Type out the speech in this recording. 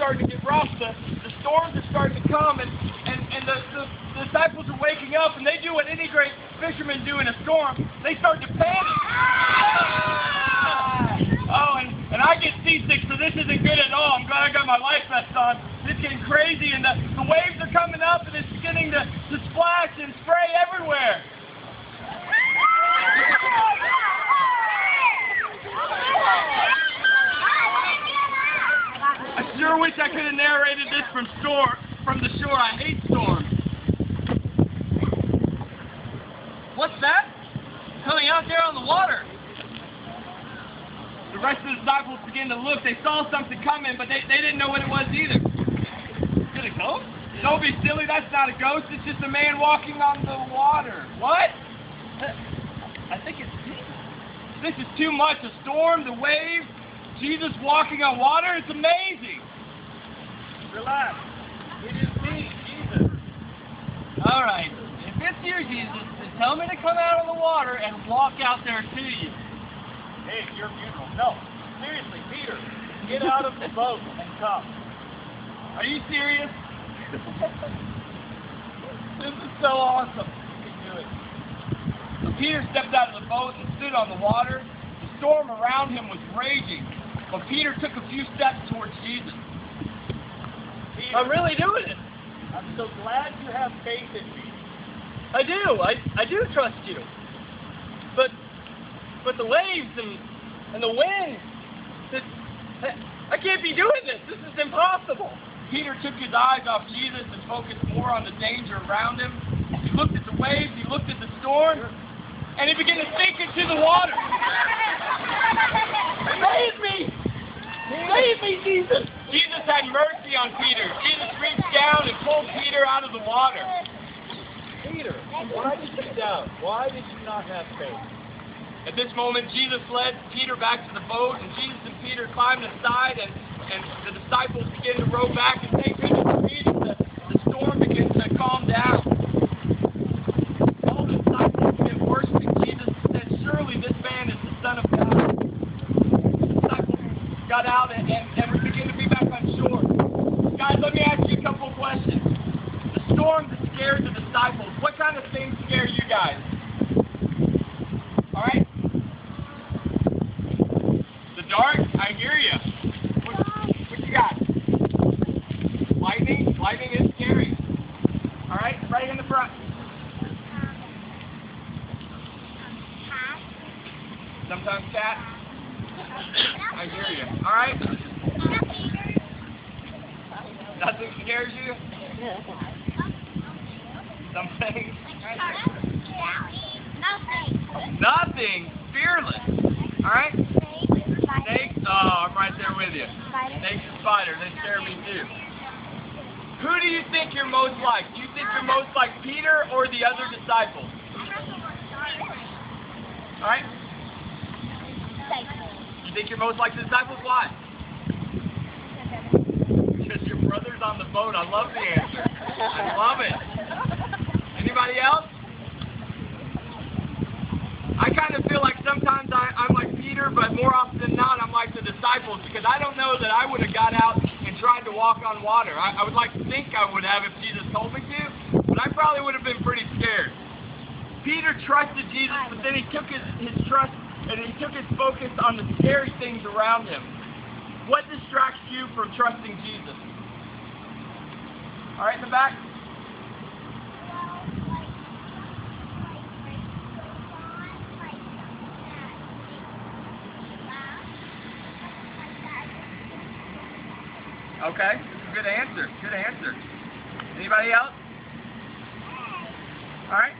starting to get rough. The storms are starting to come, and the disciples are waking up, and they do what any great fishermen do in a storm. They start to panic. Oh, and I get seasick, so this isn't good at all. I'm glad I got my life vest on. It's getting crazy, and the waves are coming up, and it's beginning to splash and spray everywhere. I sure wish I could have narrated this from the shore. I hate storms. What's that? Coming out there on the water. The rest of the disciples began to look. They saw something coming, but they didn't know what it was either. Is it a ghost? Don't be silly. That's not a ghost. It's just a man walking on the water. What? I think it's Jesus. This is too much. A storm, the waves, Jesus walking on water. It's amazing. Relax. It is me, Jesus. All right. If it's you, Jesus, then tell me to come out of the water and walk out there to you. Hey, it's your funeral. No. Seriously, Peter, get out of the boat and come. Are you serious? This is so awesome. You can do it. So Peter stepped out of the boat and stood on the water. The storm around him was raging, but Peter took a few steps towards Jesus. Peter, I'm really doing it. I'm so glad you have faith in me. I do. I do trust you. But the waves and the wind, I can't be doing this. This is impossible. Peter took his eyes off Jesus and focused more on the danger around him. He looked at the waves, he looked at the storm, and he began to sink into the water. Save me! Save me, Jesus! Jesus had mercy on Peter. Jesus reached down and pulled Peter out of the water. Peter, why did you doubt? Why did you not have faith? At this moment, Jesus led Peter back to the boat, and Jesus and Peter climbed inside, and the disciples began to row back, and thank goodness for Jesus, the storm began to calm down. All the disciples began worshiping Jesus and said, surely this man is the Son of God. The disciples got out and we began to be back on shore. Guys, let me ask you a couple of questions. The storm that scared the disciples, what kind of things scare you guys? All right? Dark, I hear you. What you got? Lightning? Lightning is scary. All right, right in the front. Sometimes cat. I hear you. All right. Nothing scares you? Something? Nothing. Fearless. All right. Snakes? Oh, I'm right there with you. Snakes and spiders, they scare me too. Who do you think you're most like? Do you think you're most like Peter or the other disciples? Alright? You think you're most like the disciples? Why? Because your brother's on the boat. I love the answer. I love it. Anybody else? I kind of feel like sometimes I'm like Peter, but more often than not, I'm like the disciples, because I don't know that I would have got out and tried to walk on water. I would like to think I would have if Jesus told me to, but I probably would have been pretty scared. Peter trusted Jesus, but then he took his trust and he took his focus on the scary things around him. What distracts you from trusting Jesus? All right, in the back. Okay, good answer. Good answer. Anybody else? All right.